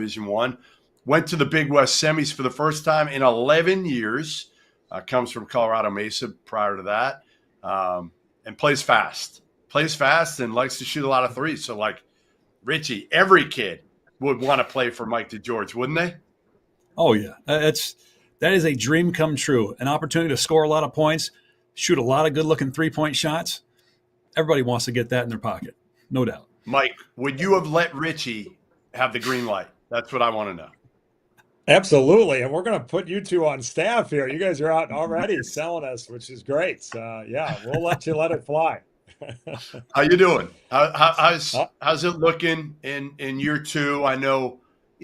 Division I. Went to the Big West semis for the first time in 11 years. Comes from Colorado Mesa prior to that. And plays fast. Plays fast and likes to shoot a lot of threes. So, like, Richie, every kid would want to play for Mike DeGeorge, wouldn't they? Oh, yeah. That is a dream come true. An opportunity to score a lot of points, shoot a lot of good-looking three-point shots. Everybody wants to get that in their pocket, no doubt. Mike, would you have let Richie have the green light? That's what I want to know. Absolutely. And we're going to put you two on staff here. You guys are out already selling us, which is great. Yeah, we'll let you let it fly. How you doing? How's it looking in year two? I know,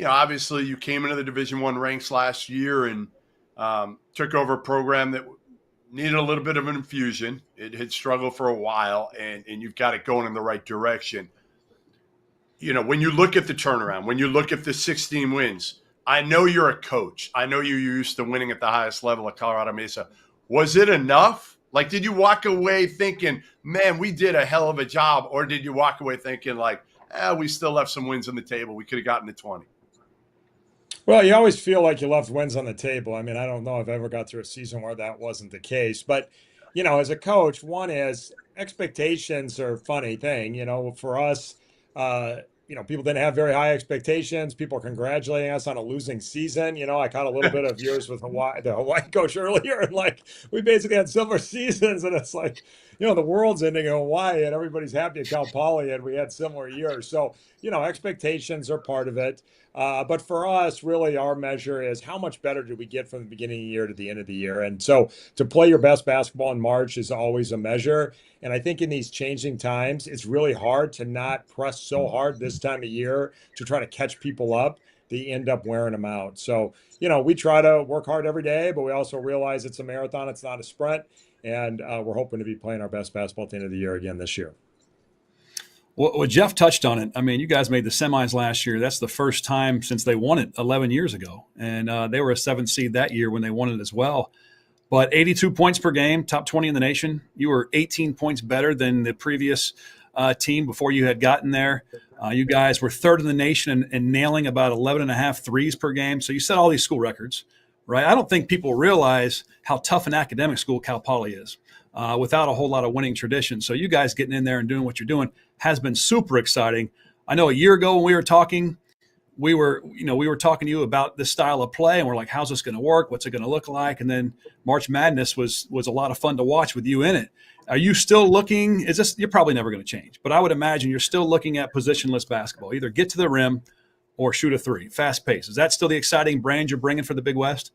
obviously you came into the Division I ranks last year and took over a program that needed a little bit of an infusion. It had struggled for a while, and you've got it going in the right direction. When you look at the turnaround, when you look at the 16 wins, I know you're a coach. I know you're used to winning at the highest level at Colorado Mesa. Was it enough? Like, did you walk away thinking, man, we did a hell of a job? Or did you walk away thinking like, we still left some wins on the table. We could have gotten to 20. Well, you always feel like you left wins on the table. I mean, I don't know if I ever got through a season where that wasn't the case. But, as a coach, one is expectations are a funny thing. For us, people didn't have very high expectations. People are congratulating us on a losing season. I caught a little bit of yours with the Hawaii coach earlier, and we basically had similar seasons, and it's like, the world's ending in Hawaii, and everybody's happy at Cal Poly, and we had similar years. So, expectations are part of it. But for us, really, our measure is how much better do we get from the beginning of the year to the end of the year. And so to play your best basketball in March is always a measure. And I think in these changing times, it's really hard to not press so hard this time of year to try to catch people up. They end up wearing them out. So, we try to work hard every day, but we also realize it's a marathon. It's not a sprint. And we're hoping to be playing our best basketball at the end of the year again this year. Well, Jeff touched on it. I mean, you guys made the semis last year. That's the first time since they won it 11 years ago. And they were a 7th seed that year when they won it as well. But 82 points per game, top 20 in the nation. You were 18 points better than the previous team before you had gotten there. You guys were 3rd in the nation and nailing about 11.5 threes per game. So you set all these school records, right? I don't think people realize how tough an academic school Cal Poly is without a whole lot of winning tradition. So you guys getting in there and doing what you're doing has been super exciting. I know a year ago when we were talking, we were talking to you about this style of play, and we're like, how's this going to work? What's it going to look like? And then March Madness was a lot of fun to watch with you in it. Are you still looking? You're probably never going to change, but I would imagine you're still looking at positionless basketball, either get to the rim or shoot a three, fast pace. Is that still the exciting brand you're bringing for the Big West?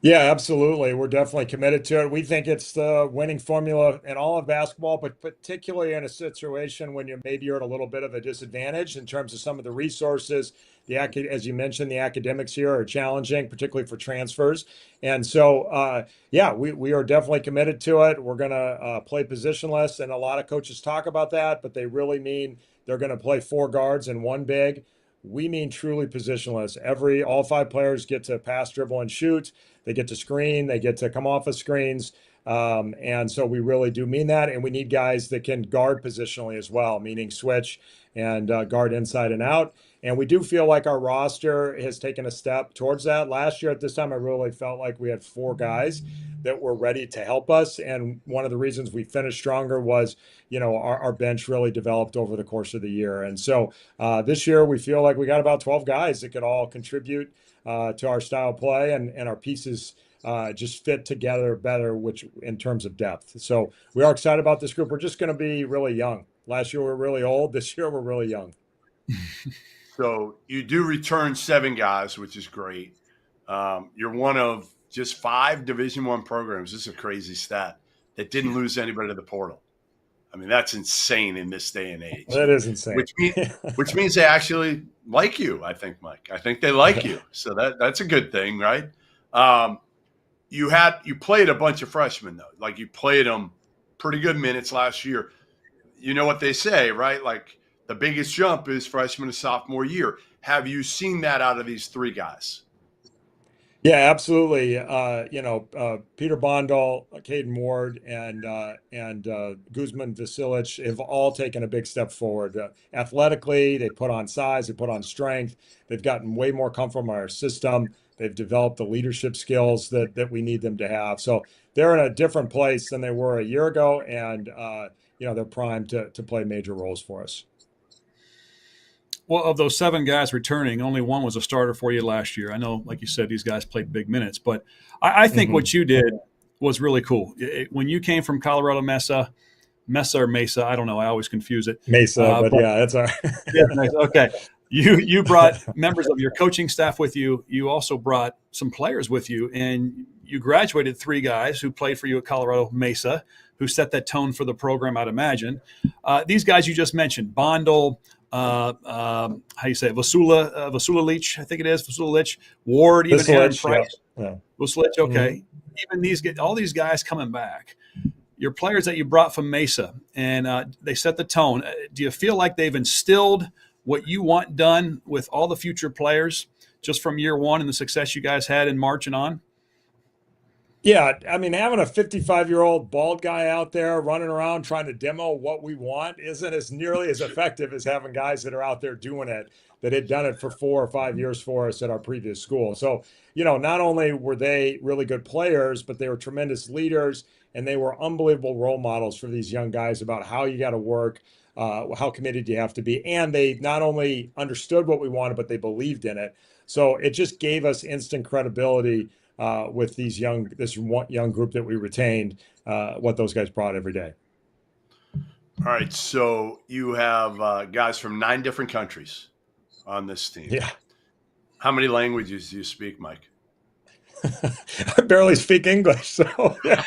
Yeah, absolutely. We're definitely committed to it. We think it's the winning formula in all of basketball, but particularly in a situation when you're at a little bit of a disadvantage in terms of some of the resources. As you mentioned, the academics here are challenging, particularly for transfers. And so, we are definitely committed to it. We're going to play positionless, and a lot of coaches talk about that, but they really mean they're going to play 4 guards and 1 big. We mean truly positionless. All 5 players get to pass, dribble, and shoot. They get to screen. They get to come off of screens. And so we really do mean that. And we need guys that can guard positionally as well, meaning switch and guard inside and out. And we do feel like our roster has taken a step towards that. Last year at this time, I really felt like we had 4 guys that were ready to help us. And one of the reasons we finished stronger was, our bench really developed over the course of the year. And so this year we feel like we got about 12 guys that could all contribute to our style of play, and our pieces just fit together better, which in terms of depth. So we are excited about this group. We're just going to be really young. Last year we were really old. This year we're really young. So you do return 7 guys, which is great. You're one of just 5 Division I programs. This is a crazy stat that didn't lose anybody to the portal. I mean, that's insane in this day and age. That is insane. Which means they actually like you, I think, Mike. I think they like you. So that's a good thing, right? You played a bunch of freshmen, though. Like, you played them pretty good minutes last year. You know what they say, right? Like, the biggest jump is freshman to sophomore year. Have you seen that out of these 3 guys? Yeah, absolutely. Peter Bondal, Caden Ward, and Guzman Vasilic have all taken a big step forward. Athletically, they put on size, they put on strength. They've gotten way more comfortable in our system. They've developed the leadership skills that we need them to have. So they're in a different place than they were a year ago, and they're primed to play major roles for us. Well, of those 7 guys returning, only one was a starter for you last year. I know, like you said, these guys played big minutes, but I think Mhm. what you did was really cool. When you came from Colorado Mesa or Mesa, I don't know, I always confuse it. Mesa, but But yeah, that's all yeah, right. nice. Okay, you brought members of your coaching staff with you. You also brought some players with you, and you graduated 3 guys who played for you at Colorado Mesa, who set that tone for the program. I'd imagine these guys you just mentioned, Bondol, how you say it, Vasula Leach, I think it is Vasula Leach, Ward, even Aaron Vislich, yeah, Price, yeah. Vasula. Mhm. Okay, even all these guys coming back. Your players that you brought from Mesa, and they set the tone. Do you feel like they've instilled what you want done with all the future players just from year one and the success you guys had in March and on? Yeah, I mean, having a 55-year-old bald guy out there running around trying to demo what we want isn't as nearly as effective as having guys that are out there doing it that had done it for 4 or 5 years for us at our previous school. So, not only were they really good players, but they were tremendous leaders and they were unbelievable role models for these young guys about how you got to work, how committed you have to be. And they not only understood what we wanted, but they believed in it. So it just gave us instant credibility with this one young group that we retained, what those guys brought every day. All right, so you have guys from 9 different countries on this team. Yeah. How many languages do you speak, Mike? I barely speak English. So, yeah.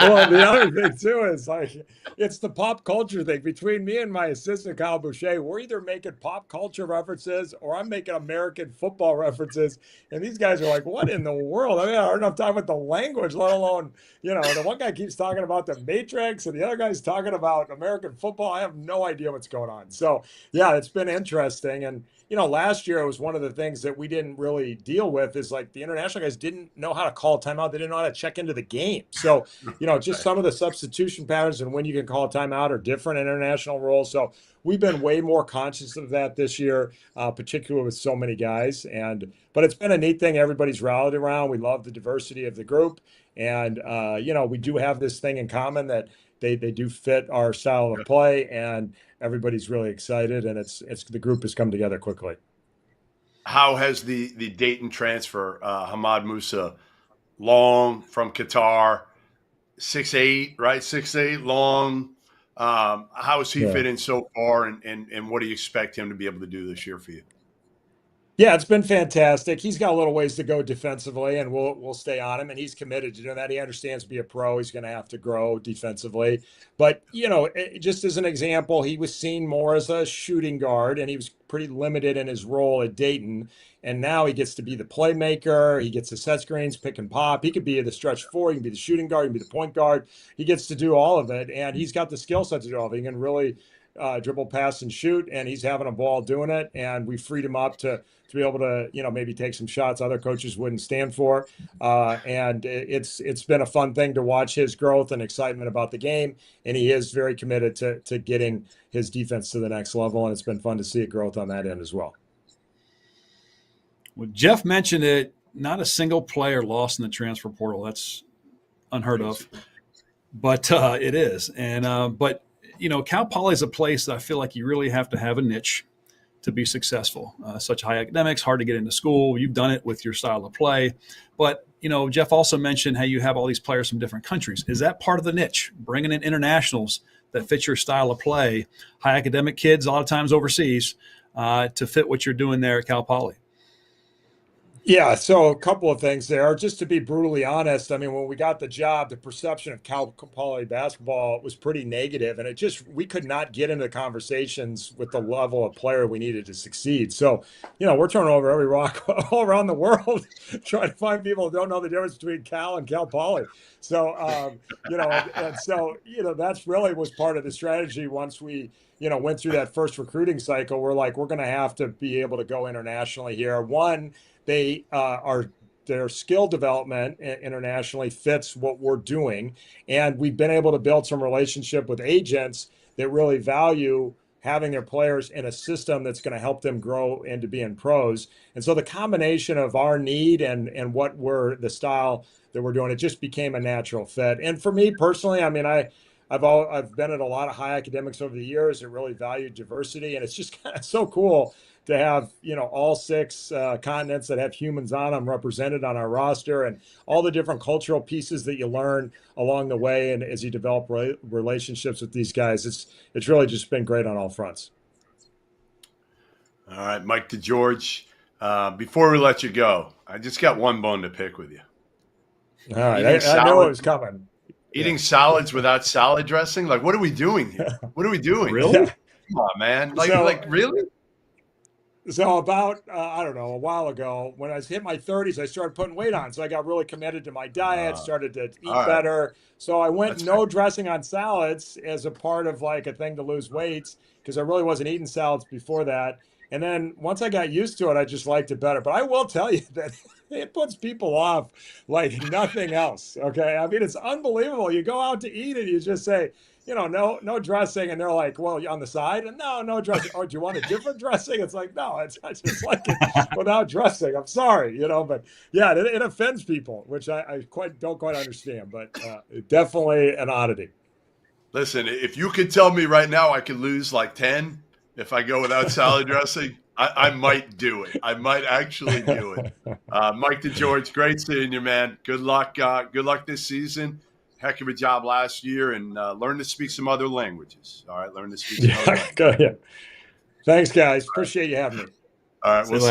Well, the other thing too is like it's the pop culture thing between me and my assistant Kyle Boucher. We're either making pop culture references or I'm making American football references, and these guys are like, "What in the world?" I mean, I don't have time with the language, let alone the one guy keeps talking about the Matrix, and the other guy's talking about American football. I have no idea what's going on. So, yeah, it's been interesting, and last year it was one of the things that we didn't really deal with is like the international guys didn't know how to call timeout. They didn't know how to check into the game. So, just Right. some of the substitution patterns and when you can call a timeout are different in international roles. So we've been way more conscious of that this year, particularly with so many guys. But it's been a neat thing. Everybody's rallied around. We love the diversity of the group. And, we do have this thing in common that they do fit our style of play, and everybody's really excited, and it's the group has come together quickly. How has the Dayton transfer, Hamad Musa, long from Qatar, 6'8", right? 6'8", long. How has he Yeah. fit in so far, and what do you expect him to be able to do this year for you? Yeah, it's been fantastic. He's got a little ways to go defensively, and we'll stay on him. And he's committed to doing that. He understands to be a pro, he's going to have to grow defensively. But just as an example, he was seen more as a shooting guard, and he was pretty limited in his role at Dayton. And now he gets to be the playmaker. He gets to set screens, pick and pop. He could be the stretch four. He can be the shooting guard. He can be the point guard. He gets to do all of it, and he's got the skill set to do all of it. He can really dribble, pass, and shoot, and he's having a ball doing it. And we freed him up to be able to maybe take some shots other coaches wouldn't stand for. And it's been a fun thing to watch his growth and excitement about the game. And he is very committed to getting his defense to the next level. And it's been fun to see it growth on that end as well. Well, Jeff mentioned it. Not a single player lost in the transfer portal. That's unheard of, but it is. And but Cal Poly is a place that I feel like you really have to have a niche to be successful. Such high academics, hard to get into school. You've done it with your style of play. But, Jeff also mentioned how you have all these players from different countries. Is that part of the niche, bringing in internationals that fit your style of play, high academic kids, a lot of times overseas, to fit what you're doing there at Cal Poly? Yeah, so a couple of things there. Just to be brutally honest, I mean, when we got the job, the perception of Cal Poly basketball was pretty negative, and we could not get into conversations with the level of player we needed to succeed. So, we're turning over every rock all around the world trying to find people who don't know the difference between Cal and Cal Poly. So, that's really was part of the strategy once we went through that first recruiting cycle. We're like, we're going to have to be able to go internationally here. One, they are their skill development internationally fits what we're doing. And we've been able to build some relationship with agents that really value having their players in a system that's going to help them grow into being pros. And so the combination of our need and what we're the style that we're doing, it just became a natural fit. And for me personally, I mean, I've been at a lot of high academics over the years that really value diversity, and it's just kind of so cool to have, you know, all 6 continents that have humans on them represented on our roster, and all the different cultural pieces that you learn along the way. And as you develop relationships with these guys, it's really just been great on all fronts. All right, Mike DeGeorge. Before we let you go, I just got one bone to pick with you. All right, I knew it was coming. Eating salads without salad dressing? Like, what are we doing here? What are we doing? Really? Yeah. Come on, man. Like really? So about, I don't know, a while ago, when I hit my 30s, I started putting weight on. So I got really committed to my diet, started to eat better. So I went no dressing on salads as a part of like a thing to lose weight, because I really wasn't eating salads before that. And then once I got used to it, I just liked it better. But I will tell you that it puts people off like nothing else. Okay. I mean, it's unbelievable. You go out to eat and you just say, you know, no dressing. And they're like, well, on the side, and no dressing. Oh, do you want a different dressing? It's like, no, I just like it without dressing. I'm sorry, you know, but yeah, it offends people, which I don't quite understand, but definitely an oddity. Listen, if you could tell me right now I could lose like 10 if I go without salad dressing, I might do it. I might actually do it. Mike DeGeorge, great seeing you, man. Good luck. Good luck this season. Heck of a job last year, and learn to speak some other languages. All right, learn to speak some other languages. Go ahead. Thanks, guys. Appreciate you having me. All right, we'll see.